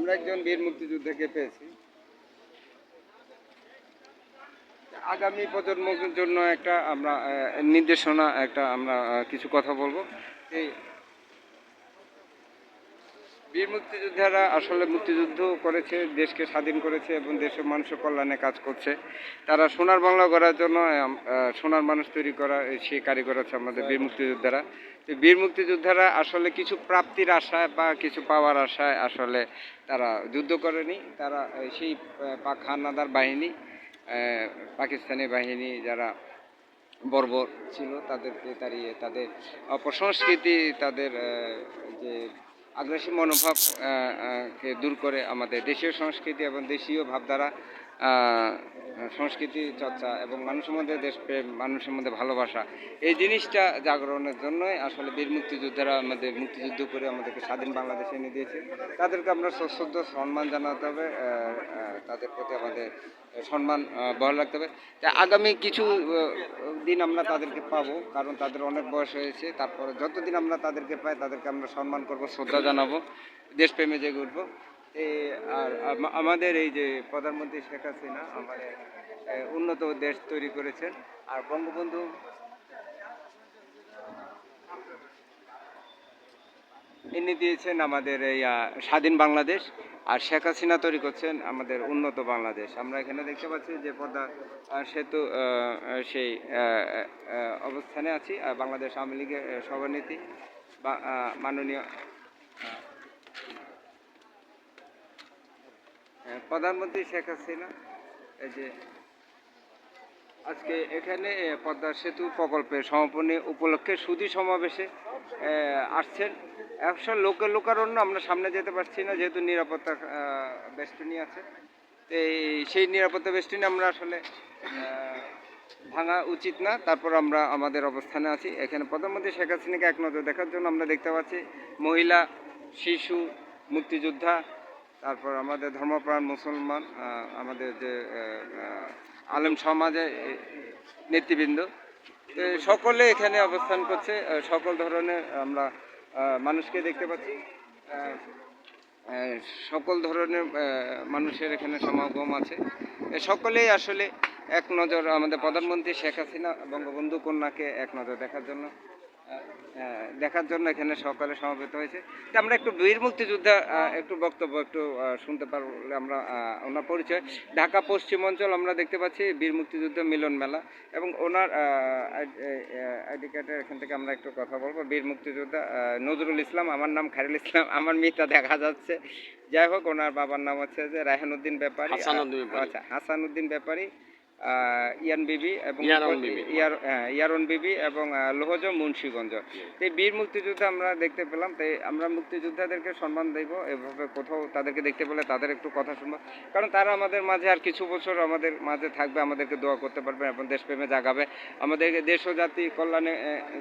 আমরা একজন বীর মুক্তিযোদ্ধাকে পেয়েছি। আগামী প্রজন্মের জন্য একটা আমরা নির্দেশনা একটা আমরা কিছু কথা বলবো। এই বীর মুক্তিযোদ্ধারা আসলে মুক্তিযুদ্ধ করেছে, দেশকে স্বাধীন করেছে এবং দেশের মানুষের কল্যাণে কাজ করছে। তারা সোনার বাংলা গড়ার জন্য সোনার মানুষ তৈরি করা সে কারিগর আছে আমাদের বীর মুক্তিযোদ্ধারা। বীর মুক্তিযোদ্ধারা আসলে কিছু প্রাপ্তির আশায় বা কিছু পাওয়ার আশায় আসলে তারা যুদ্ধ করেনি। তারা সেই পাক হানাদার বাহিনী, পাকিস্তানি বাহিনী যারা বর্বর ছিল তাদেরকে তাড়িয়ে তাদের অপসংস্কৃতি, তাদের যে আগ্রাসী মনোভাব কে দূর করে আমাদের দেশীয় সংস্কৃতি এবং দেশীয় ভাবধারা, সংস্কৃতি চর্চা এবং মানুষের মধ্যে দেশপ্রেম, মানুষের মধ্যে ভালোবাসা, এই জিনিসটা জাগরণের জন্যই আসলে বীর মুক্তিযোদ্ধারা আমাদের মুক্তিযুদ্ধ করে আমাদেরকে স্বাধীন বাংলাদেশে এনে দিয়েছে। তাদেরকে আমরা সশ্রদ্ধ সম্মান জানাতে হবে, তাদের প্রতি আমাদের সম্মান বহাল রাখতে হবে। তা আগামী কিছু দিন আমরা তাদেরকে পাবো, কারণ তাদের অনেক বয়স হয়েছে। তারপরে যতদিন আমরা তাদেরকে পাই তাদেরকে আমরা সম্মান করব, শ্রদ্ধা জানাবো, দেশপ্রেমে জেগে উঠবো। আর আমাদের এই যে প্রধানমন্ত্রী শেখ হাসিনা আমাদের উন্নত দেশ তৈরি করেছেন, আর বঙ্গবন্ধু এনে দিয়েছেন আমাদের এই স্বাধীন বাংলাদেশ, আর শেখ হাসিনা তৈরি করছেন আমাদের উন্নত বাংলাদেশ। আমরা এখানে দেখতে পাচ্ছি যে পদ্মা সেতু সেই অবস্থানে আছি। বাংলাদেশ আওয়ামী লীগের সভানেত্রী বা মাননীয় প্রধানমন্ত্রী শেখ হাসিনা এই যে আজকে এখানে পদ্মা সেতু প্রকল্পের সমাপনী উপলক্ষে সুধী সমাবেশে আসছেন। একশো লোকারণ্য আমরা সামনে যেতে পারছি না, যেহেতু নিরাপত্তা বেষ্টনী আছে। তো সেই নিরাপত্তা বেষ্টনী আমরা আসলে ভাঙা উচিত না। তারপর আমরা আমাদের অবস্থানে আছি। এখানে প্রধানমন্ত্রী শেখ হাসিনাকে এক নজর দেখার জন্য আমরা দেখতে পাচ্ছি মহিলা, শিশু, মুক্তিযোদ্ধা, তারপর আমাদের ধর্মপ্রাণ মুসলমান, আমাদের যে আলেম সমাজে নেতৃবৃন্দ, সকলে এখানে অবস্থান করছে। সকল ধরনের আমরা মানুষকে দেখতে পাচ্ছি, সকল ধরনের মানুষের এখানে সমাগম আছে। সকলেই আসলে এক নজর আমাদের প্রধানমন্ত্রী শেখ হাসিনা বঙ্গবন্ধু কন্যাকে এক নজর দেখার জন্য এখানে সকালে সমবেত হয়েছে। তো আমরা একটু বীর মুক্তিযোদ্ধা একটু বক্তব্য একটু শুনতে পারলে আমরা ওনার পরিচয়। ঢাকা পশ্চিম অঞ্চল আমরা দেখতে পাচ্ছি বীর মুক্তিযুদ্ধ মিলন মেলা, এবং ওনার আইডি কার্ডের এখান থেকে আমরা একটু কথা বলবো। বীর মুক্তিযোদ্ধা নজরুল ইসলাম, আমার নাম খায়রুল ইসলাম, আমার মিতা দেখা যাচ্ছে। যাই হোক, ওনার বাবার নাম হচ্ছে যে রায়হানুদ্দিন ব্যাপারী, আচ্ছা হাসানুদ্দিন ব্যাপারী, ইয়ান বিবি এবং ইয়ারন বিবি এবং লোহজ মুন্সিগঞ্জ। এই বীর মুক্তিযোদ্ধা আমরা দেখতে পেলাম। তাই আমরা মুক্তিযোদ্ধাদেরকে সম্মান দেব, এভাবে কোথাও তাদেরকে দেখতে পেলে তাদের একটু কথা শুনবো, কারণ তারা আমাদের মাঝে আর কিছু বছর আমাদের মাঝে থাকবে, আমাদেরকে দোয়া করতে পারবে এবং দেশপ্রেমে জাগাবে, আমাদেরকে দেশ ও জাতি কল্যাণে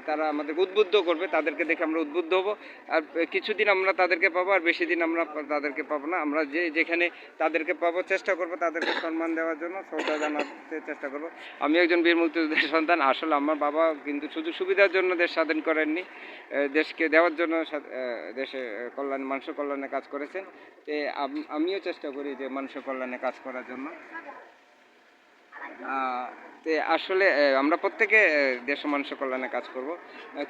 তারা আমাদেরকে উদ্বুদ্ধ করবে। তাদেরকে দেখে আমরা উদ্বুদ্ধ হব। আর কিছুদিন আমরা তাদেরকে পাবো, আর বেশি দিন আমরা তাদেরকে পাবো না। আমরা যেখানে তাদেরকে পাবো চেষ্টা করবো তাদেরকে সম্মান দেওয়ার জন্য, শ্রদ্ধা জানাতে চেষ্টা করবো। আমি একজন বীর মুক্তিযোদ্ধার সন্তান। আসলে আমার বাবা কিন্তু সুযোগ সুবিধার জন্য দেশ স্বাধীন করেননি, দেশকে দেওয়ার জন্য দেশে কল্যাণ, মানুষের কল্যাণে কাজ করেছেন। আমিও চেষ্টা করি যে মানুষের কল্যাণে কাজ করার জন্য। আসলে আমরা প্রত্যেকে দেশ মানুষের কল্যাণে কাজ করব।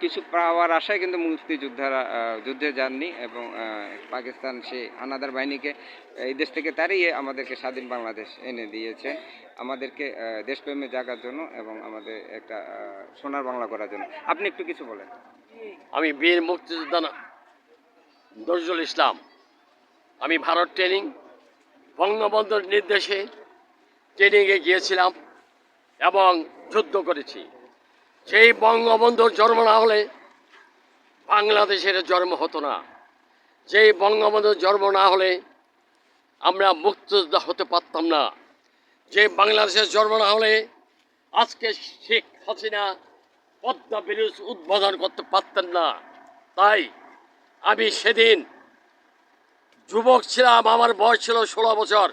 কিছু পাওয়ার আশায় কিন্তু মুক্তিযোদ্ধারা যুদ্ধে যাননি, এবং পাকিস্তান সেই হানাদার বাহিনীকে এই দেশ থেকে তাড়িয়ে আমাদেরকে স্বাধীন বাংলাদেশ এনে দিয়েছে, আমাদেরকে দেশপ্রেমে জাগার জন্য এবং আমাদের একটা সোনার বাংলা করার জন্য। আপনি একটু কিছু বলেন। আমি বীর মুক্তিযোদ্ধা নজরুল ইসলাম। আমি ভারত ট্রেনিং বঙ্গবন্ধুর নির্দেশে ট্রেনিংয়ে গিয়েছিলাম এবং যুদ্ধ করেছি। সেই বঙ্গবন্ধুর জন্ম না হলে বাংলাদেশের জন্ম হতো না। যেই বঙ্গবন্ধুর জন্ম না হলে আমরা মুক্তিযোদ্ধা হতে পারতাম না। যে বাংলাদেশের জন্ম না হলে আজকে শেখ হাসিনা পদ্মা ব্রিজ উদ্বোধন করতে পারতেন না। তাই আমি সেদিন যুবক ছিলাম, আমার বয়স ছিল 16 বছর।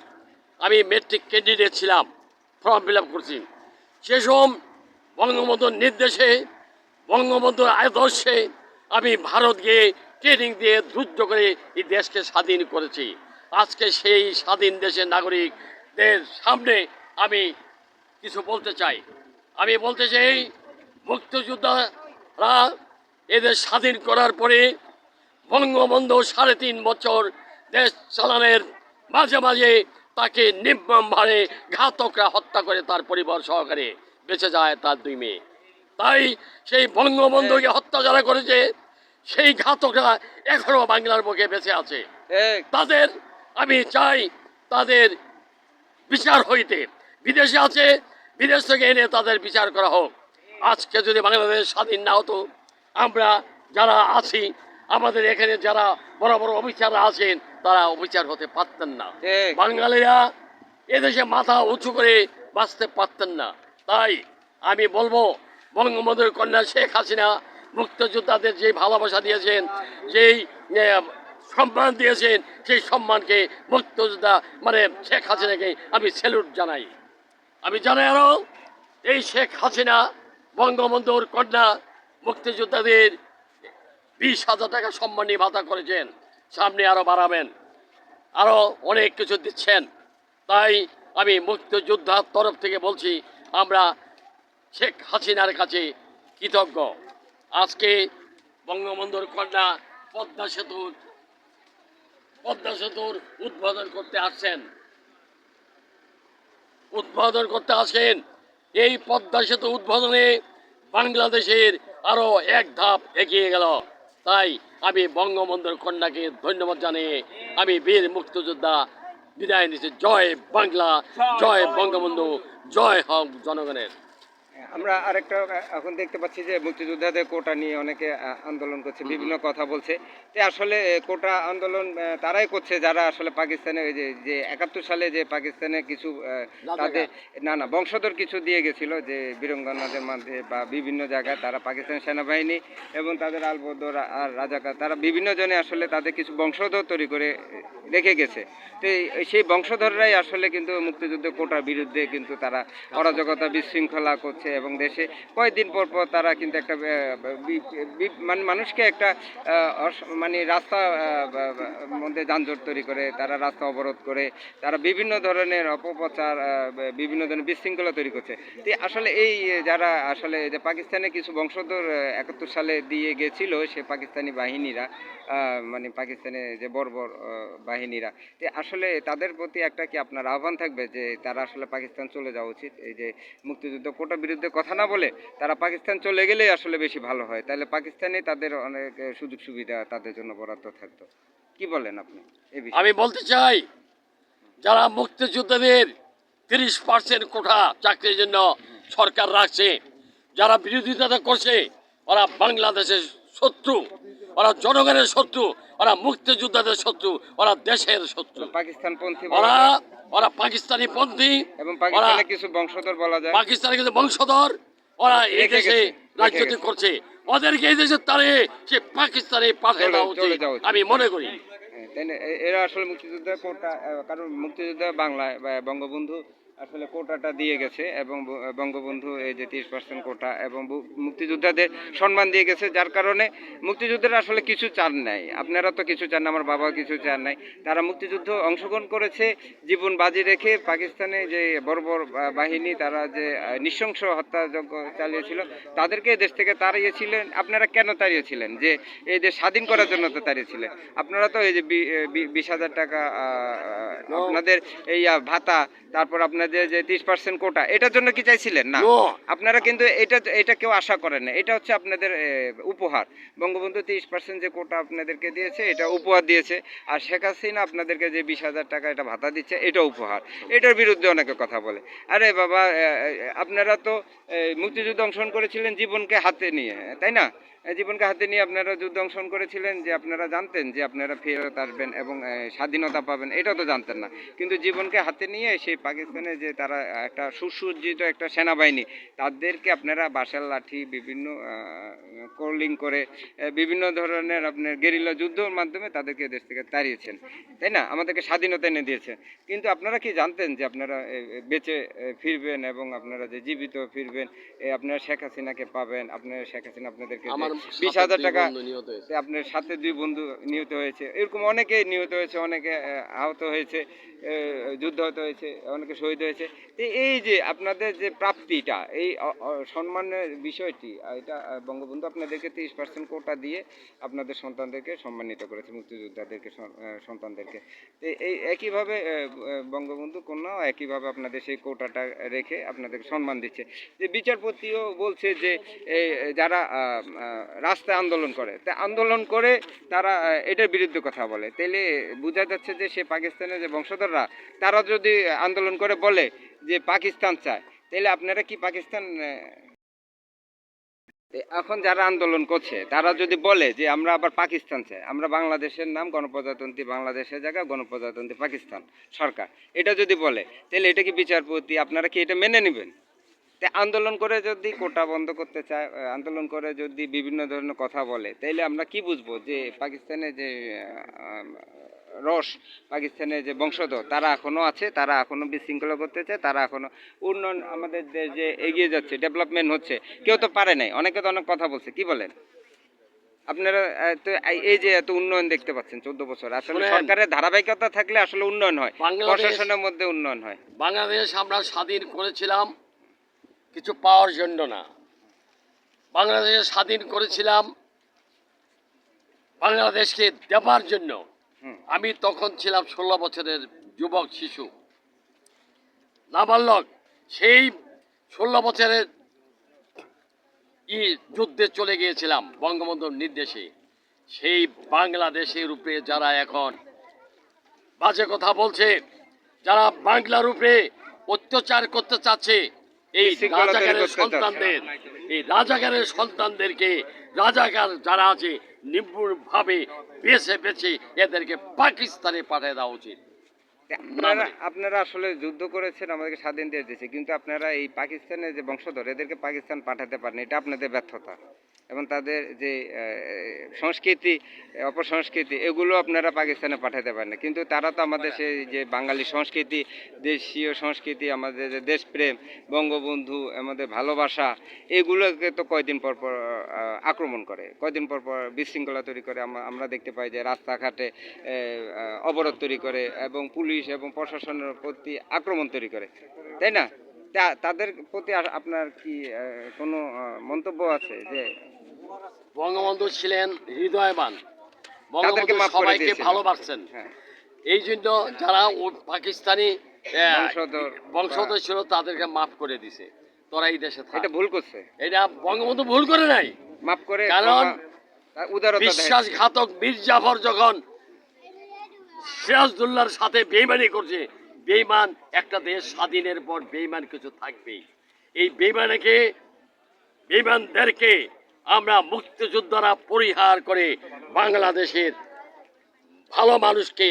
আমি মেট্রিক ক্যান্ডিডেট ছিলাম, ফর্ম ফিল আপ করছি। সেসব বঙ্গবন্ধুর নির্দেশে, বঙ্গবন্ধুর আদর্শে আমি ভারত গিয়ে ট্রেনিং দিয়ে যুদ্ধ করে এই দেশকে স্বাধীন করেছি। আজকে সেই স্বাধীন দেশের নাগরিকদের সামনে আমি কিছু বলতে চাই। আমি বলতে চাই মুক্তিযোদ্ধারা এদের স্বাধীন করার পরে বঙ্গবন্ধু 3.5 বছর দেশ চালানোর মাঝে মাঝে তাকে নির্মমভাবে ঘাতকরা হত্যা করে তার পরিবার সহকারে বেঁচে যায় তার 2 মেয়ে। তাই সেই বঙ্গবন্ধুকে হত্যা যারা করেছে সেই ঘাতকরা এখনো বাংলার বুকে বেঁচে আছে। এক তাদের আমি চাই তাদের বিচার হইতে, বিদেশে আছে বিদেশ থেকে এনে তাদের বিচার করা হোক। আজকে যদি বাংলাদেশ স্বাধীন না হতো, আমরা যারা আছি আমাদের এখানে যারা বড় বড় অফিসাররা আছেন তারা অফিসার হতে পারতেন না। ঠিক। বাঙালিরা এদেশে মাথা উঁচু করে বাঁচতে পারতেন না। তাই আমি বলবো বঙ্গবন্ধুর কন্যা শেখ হাসিনা মুক্তিযোদ্ধাদের যে ভালোবাসা দিয়েছেন, যেই সম্মান দিয়েছেন, সেই সম্মানকে মুক্তিযোদ্ধা মানে শেখ হাসিনাকে আমি স্যালুট জানাই। আমি জানাই আরও এই শেখ হাসিনা বঙ্গবন্ধুর কন্যা মুক্তিযোদ্ধাদের 20,000 টাকা সম্মানী ভাতা করেছেন, সামনে আরও বাড়াবেন, আরও অনেক কিছু দিচ্ছেন। তাই আমি মুক্তিযোদ্ধার তরফ থেকে বলছি আমরা শেখ হাসিনার কাছে কৃতজ্ঞ। আজকে বঙ্গবন্ধুর কন্যা পদ্মা সেতুর উদ্বোধন করতে আসেন। এই পদ্মা সেতু উদ্বোধনে বাংলাদেশের আরো এক ধাপ এগিয়ে গেল। তাই আমি বঙ্গবন্ধুর কন্যাকে ধন্যবাদ জানিয়ে আমি বীর মুক্তিযোদ্ধা বিদায় নিচ্ছি। জয় বাংলা, জয় বঙ্গবন্ধু, জয় হোক জনগণের। আমরা আরেকটা এখন দেখতে পাচ্ছি যে মুক্তিযোদ্ধাদের কোটা নিয়ে অনেকে আন্দোলন করছে, বিভিন্ন কথা বলছে। তো আসলে কোটা আন্দোলন তারাই করছে যারা আসলে পাকিস্তানে ওই যে 71 সালে যে পাকিস্তানে কিছু তাদের না বংশধর কিছু দিয়ে গেছিল, যে বীরঙ্গনাদের মধ্যে বা বিভিন্ন জায়গায় তারা পাকিস্তানি সেনাবাহিনী এবং তাদের আলবদর আর রাজাকার তারা বিভিন্ন জনে আসলে তাদের কিছু বংশধর তৈরি করে রেখে গেছে। তো সেই বংশধররাই আসলে কিন্তু মুক্তিযুদ্ধ কোটার বিরুদ্ধে কিন্তু তারা অরাজকতা বিশৃঙ্খলা করছে এবং দেশে কয়েকদিন পর পর তারা কিন্তু একটা মানে মানুষকে একটা মানে রাস্তা মধ্যে যানজট তৈরি করে, তারা রাস্তা অবরোধ করে, তারা বিভিন্ন ধরনের অপপ্রচার বিভিন্ন ধরনের বিশৃঙ্খলা তৈরি করছে। তো আসলে এই যারা আসলে যে পাকিস্তানে কিছু বংশধর 71 সালে দিয়ে গেছিল সে পাকিস্তানি বাহিনীরা, মানে পাকিস্তানে যে বর্বর বাহিনীরা, তো আসলে তাদের প্রতি একটা কি আপনার আহ্বান থাকবে যে তারা আসলে পাকিস্তান চলে যাওয়া উচিত? এই যে মুক্তিযুদ্ধ কোটার বিরুদ্ধে কথা না বলে তারা পাকিস্তান চলে গেলেই আসলে বেশি ভালো হয়, তাহলে পাকিস্তানে তাদের অনেক সুযোগ সুবিধা তাদের জন্য বরাদ্দ থাকতো। কি বলেন আপনি এই বিষয়ে? আমি বলতে চাই যারা মুক্তিযোদ্ধাদের 30% কোটা চাকরির জন্য সরকার রাখছে, যারা বিরোধিতা করছে, ওরা বাংলাদেশের শত্রু, ওরা জনগণের শত্রু, ওরা মুক্তিযোদ্ধাদের শত্রু, ওরা দেশের শত্রু। পাকিস্তানপন্থী ওরা পাকিস্তানি পন্থী এবং পাকিস্তানে কিছু বংশধর বলা যায়, পাকিস্তানে কিছু বংশধর ওরা এই দেশে রাজনীতি করছে। ওদেরকে এই দেশে তারে সে পাকিস্তানে পাঠিয়ে দেওয়া উচিত আমি মনে করি। এরা আসলে মুক্তিযোদ্ধা কোটা, কারণ মুক্তিযোদ্ধা বাংলায় বঙ্গবন্ধু আসলে কোটাটা দিয়ে গেছে এবং বঙ্গবন্ধু এই যে 30% কোটা এবং মুক্তিযোদ্ধাদের সম্মান দিয়ে গেছে, যার কারণে মুক্তিযোদ্ধারা আসলে কিছু চান নাই। আপনারা তো কিছু চান না, আমার বাবাও কিছু চান নাই। তারা মুক্তিযুদ্ধ অংশগ্রহণ করেছে জীবন বাজি রেখে। পাকিস্তানে যে বর্বর বাহিনী তারা যে নৃশংস হত্যাযজ্ঞ চালিয়েছিল তাদেরকে দেশ থেকে তাড়িয়েছিলেন। আপনারা কেন তাড়িয়েছিলেন? যে এই দেশ স্বাধীন করার জন্য তো তাড়িয়েছিলেন। আপনারা তো এই যে 20,000 টাকা আপনাদের এই ভাতা, তারপর আপনাদের যে 30% কোটা, এটার জন্য কি চাইছিলেন? না, আপনারা কিন্তু এটা কেউ আশা করেন না। এটা হচ্ছে আপনাদের উপহার। বঙ্গবন্ধু 30% যে কোটা আপনাদেরকে দিয়েছে এটা উপহার দিয়েছে, আর শেখ হাসিনা আপনাদেরকে যে 20,000 টাকা এটা ভাতা দিচ্ছে এটা উপহার। এটার বিরুদ্ধে অনেকে কথা বলে। আরে বাবা, আপনারা তো মুক্তিযুদ্ধে অংশগ্রহণ করেছিলেন জীবনকে হাতে নিয়ে, তাই না? জীবনকে হাতে নিয়ে আপনারা যুদ্ধ অংশগ্রহণ করেছিলেন, যে আপনারা জানতেন যে আপনারা ফেরত আসবেন এবং স্বাধীনতা পাবেন, এটাও তো জানতেন না। কিন্তু জীবনকে হাতে নিয়ে সেই পাকিস্তানে যে তারা একটা সুসজ্জিত একটা সেনাবাহিনী, তাদেরকে আপনারা বাঁশের লাঠি বিভিন্ন কোল্ডিং করে বিভিন্ন ধরনের আপনার গেরিলা যুদ্ধের মাধ্যমে তাদেরকে দেশ থেকে তাড়িয়েছেন, তাই না? আমাদেরকে স্বাধীনতা এনে দিয়েছেন। কিন্তু আপনারা কি জানতেন যে আপনারা বেঁচে ফিরবেন এবং আপনারা যে জীবিত ফিরবেন, আপনারা শেখ হাসিনাকে পাবেন, আপনারা শেখ হাসিনা আপনাদেরকে আমার 20,000 টাকা নিহত হয়েছে। আপনার সাথে 2 বন্ধু নিহত হয়েছে, এরকম অনেকে নিহত হয়েছে, অনেকে আহত হয়েছে, যুদ্ধাহত হয়েছে, অনেকে শহীদ হয়েছে। তো এই যে আপনাদের যে প্রাপ্তিটা, এই সম্মানের বিষয়টি, এটা বঙ্গবন্ধু আপনাদেরকে 30% কোটা দিয়ে আপনাদের সন্তানদেরকে সম্মানিত করেছে, মুক্তিযোদ্ধাদেরকে সন্তানদেরকে। তো এই একইভাবে বঙ্গবন্ধু কন্যাও একইভাবে আপনাদের সেই কোটাটা রেখে আপনাদেরকে সম্মান দিচ্ছে। যে বিচারপতিও বলছে যে এই যারা রাস্তায় আন্দোলন করে, তা আন্দোলন করে তারা এটার বিরুদ্ধে কথা বলে, তাইলে বোঝা যাচ্ছে যে সে পাকিস্তানের যে বংশধররা, তারা যদি আন্দোলন করে বলে যে পাকিস্তান চায়, তাহলে আপনারা কি পাকিস্তান এখন যারা আন্দোলন করছে তারা যদি বলে যে আমরা আবার পাকিস্তান চাই, আমরা বাংলাদেশের নাম গণপ্রজাতন্ত্রী বাংলাদেশের জায়গা গণপ্রজাতন্ত্রী পাকিস্তান সরকার, এটা যদি বলে, তাহলে এটা কি বিচারপতি আপনারা কি এটা মেনে নেবেন? আন্দোলন করে যদি কোটা বন্ধ করতে চায়, আন্দোলন করে যদি বিভিন্ন ধরনের কথা বলে, তাইলে আমরা কি বুঝবো যে পাকিস্তানে যে রস, পাকিস্তানের যে বংশধর তারা এখনো আছে, তারা এখনো বিশৃঙ্খলা করতে চায়, তারা এখনো উন্নয়ন, আমাদের দেশ যে এগিয়ে যাচ্ছে, ডেভেলপমেন্ট হচ্ছে, কেউ তো পারে নাই, অনেকে তো অনেক কথা বলছে, কি বলেন আপনারা? তো এই যে এত উন্নয়ন দেখতে পাচ্ছেন 14 বছর, আসলে শুনেন, সরকারের ধারাবাহিকতা থাকলে আসলে উন্নয়ন হয়, বাংলাদেশ প্রশাসনের মধ্যে উন্নয়ন হয়। বাংলাদেশ আমরা স্বাধীন করেছিলাম কিছু পাওয়ার জন্য না, বাংলাদেশ স্বাধীন করেছিলাম বাংলাদেশকে দেবার জন্য। হুম। আমি তখন ছিলাম 16 বছরের যুবক শিশু, নাবালক। সেই 16 বছরের যুদ্ধে চলে গিয়েছিলাম বঙ্গবন্ধুর নির্দেশে। সেই বাংলাদেশের উপরে যারা এখন বাজে কথা বলছে, যারা বাংলার উপরে অত্যাচার করতে চাচ্ছে, এই বিশৃঙ্খলা তৈরি রাজাকারের করতে চাচ্ছে। সন্তানদের, এই রাজাকারের সন্তানদেরকে, রাজাকার যারা আছে নির্ভুলভাবে বেছে বেছে এদেরকে পাকিস্তানে পাঠিয়ে দেওয়া উচিত। আপনারা আপনারা আসলে যুদ্ধ করেছেন, আমাদেরকে স্বাধীন দিয়ে দিয়েছে, কিন্তু আপনারা এই পাকিস্তানের যে বংশধর এদেরকে পাকিস্তান পাঠাতে পারেন, এটা আপনাদের ব্যর্থতা। এবং তাদের যে সংস্কৃতি, অপসংস্কৃতি, এগুলো আপনারা পাকিস্তানে পাঠাতে পারেন না, কিন্তু তারা তো আমাদের সেই যে বাঙালি সংস্কৃতি, দেশীয় সংস্কৃতি, আমাদের যে দেশপ্রেম, বঙ্গবন্ধু, আমাদের ভালোবাসা, এগুলোকে তো কয়দিন পর পর আক্রমণ করে, কয়দিন পর পর বিশৃঙ্খলা তৈরি করে। আমরা দেখতে পাই যে রাস্তাঘাটে অবরোধ তৈরি করে এবং পুলিশ এবং প্রশাসনের প্রতি আক্রমণ তৈরি করে, তাই না? তাদের প্রতি আপনার কি কোনো মন্তব্য আছে যে বঙ্গবন্ধু ছিলেন হৃদয়বান, তাদেরকে বঙ্গবন্ধু মাফ করে সবাইকে দিয়েছিলেন? ভালোবাসছেন। হ্যাঁ, এই জন্য যারা পাকিস্তানি বংশধর বংশধর ছিল তাদেরকে মাফ করে দিছে, তোরা এই দেশে থাক। এটা ভুল করছে, এটা বঙ্গবন্ধু ভুল করে নাই, মাফ করে কারণ উদারতা দেখাচ্ছে। বিশ্বাসঘাতক মীর জাফর যখন সিরাজদৌল্লার সাথে বেইমানি করছে, বেইমান একটা দেশ স্বাধীনের পর বেইমান কিছু থাকবেই। এই বেইমানদেরকে আমরা মুক্তিযোদ্ধারা পরিহার করে বাংলাদেশের ভালো মানুষকে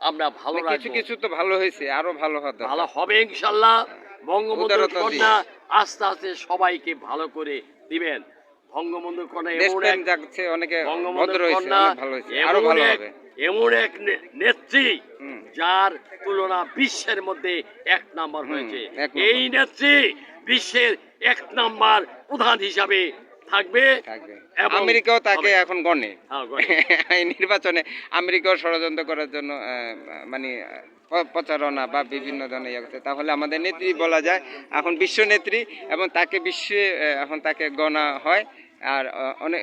আমরা ভালো কিছু রাখবো। কিছু তো ভালো হয়েছে, আরো ভালো হওয়ার দরকার। ভালো হবে ইনশাল্লাহ। বঙ্গবন্ধুর উদারতা কন্যা আস্তে আস্তে সবাইকে ভালো করে দিবেন। বঙ্গবন্ধুর কন্যা এমন দেশপ্রেম এক জাগছে, অনেকে ভদ্র বঙ্গবন্ধুর হয়েছে, কন্যা অনেক ভালো হয়েছে, আরো ভালো হবে। এমন এক নেত্রী হুম। যার তুলনা বিশ্বের মধ্যে 1 নাম্বার হয়েছে। 1 নম্বর। এই নেত্রী বিশ্বের 1 নাম্বার প্রধান হিসাবে থাকবে। এবং আমেরিকাও তাকে হবে। এখন গণে। হ্যাঁ, গণে। এই নির্বাচনে আমেরিকাও ষড়যন্ত্র করার জন্য মানে প্রচারণা বা বিভিন্ন ধরনের ইয়ে করছে। তাহলে আমাদের নেত্রী বলা যায় এখন বিশ্ব নেত্রী, এবং তাকে বিশ্বে এখন তাকে গণা হয়। আর অনেক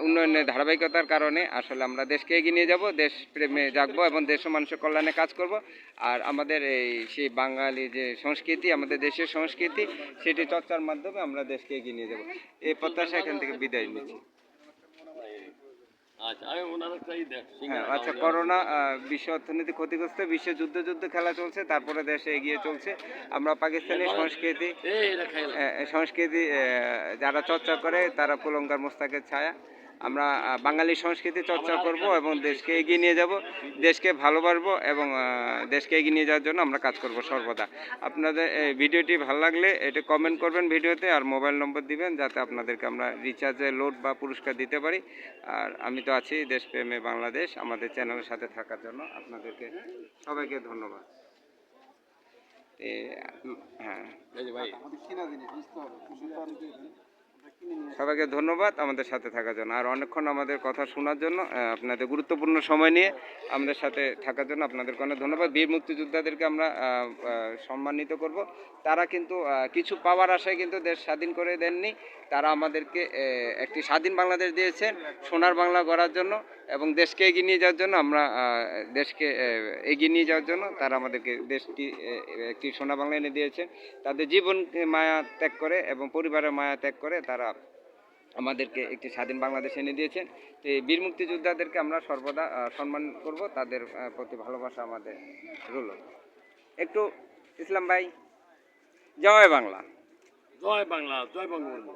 উন্নয়নের ধারাবাহিকতার কারণে আসলে আমরা দেশকে এগিয়ে নিয়ে যাব, দেশ প্রেমে জাগবো এবং দেশ ও মানুষের কল্যাণে কাজ করব। আর আমাদের এই সেই বাঙালি যে সংস্কৃতি, আমাদের দেশের সংস্কৃতি, সেটি চর্চার মাধ্যমে আমরা দেশকে এগিয়ে নিয়ে যাব। এই প্রত্যাশা এখান থেকে বিদায় নিচ্ছি। আচ্ছা, আমি ওনার একটাই হ্যাঁ, আচ্ছা, করোনা বিশ্ব অর্থনীতি ক্ষতিগ্রস্ত, বিশ্বে যুদ্ধ খেলা চলছে, তারপরে দেশে এগিয়ে চলছে। আমরা পাকিস্তানি সংস্কৃতি যারা চর্চা করে তারা কুলঙ্গার মোস্তাকের ছায়া। আমরা বাঙালি সংস্কৃতি চর্চা করব এবং দেশকে এগিয়ে নিয়ে যাব, দেশকে ভালোবাসবো এবং দেশকে এগিয়ে নিয়ে যাওয়ার জন্য আমরা কাজ করব সর্বদা। আপনাদের ভিডিওটি ভালো লাগলে এটা কমেন্ট করবেন ভিডিওতে, আর মোবাইল নম্বর দিবেন যাতে আপনাদেরকে আমরা রিচার্জে লোড বা পুরস্কার দিতে পারি। আর আমি তো আছি দেশপ্রেমে বাংলাদেশ আমাদের চ্যানেলের সাথে থাকার জন্য আপনাদেরকে সবাইকে ধন্যবাদ। হ্যাঁ, ভাই সবাইকে ধন্যবাদ আমাদের সাথে থাকার জন্য, আর অনেকক্ষণ আমাদের কথা শোনার জন্য, আপনাদের গুরুত্বপূর্ণ সময় নিয়ে আমাদের সাথে থাকার জন্য আপনাদেরকে অনেক ধন্যবাদ। বীর মুক্তিযোদ্ধাদেরকে আমরা সম্মানিত করব। তারা কিন্তু কিছু পাওয়ার আশায় কিন্তু দেশ স্বাধীন করে দেননি। তারা আমাদেরকে একটি স্বাধীন বাংলাদেশ দিয়েছেন সোনার বাংলা গড়ার জন্য এবং দেশকে এগিয়ে নিয়ে যাওয়ার জন্য। আমরা দেশকে এগিয়ে নিয়ে যাওয়ার জন্য তারা আমাদেরকে দেশটি একটি সোনা বাংলা এনে দিয়েছেন। তাদের জীবন মায়া ত্যাগ করে এবং পরিবারের মায়া ত্যাগ করে তারা আমাদেরকে একটি স্বাধীন বাংলাদেশ এনে দিয়েছেন। তো এই বীর মুক্তিযোদ্ধাদেরকে আমরা সর্বদা সম্মান করব, তাদের প্রতি ভালোবাসা আমাদের রইল। একটু ইসলাম ভাই, জয় বাংলা। জয় বাংলা, জয় বঙ্গবন্ধু।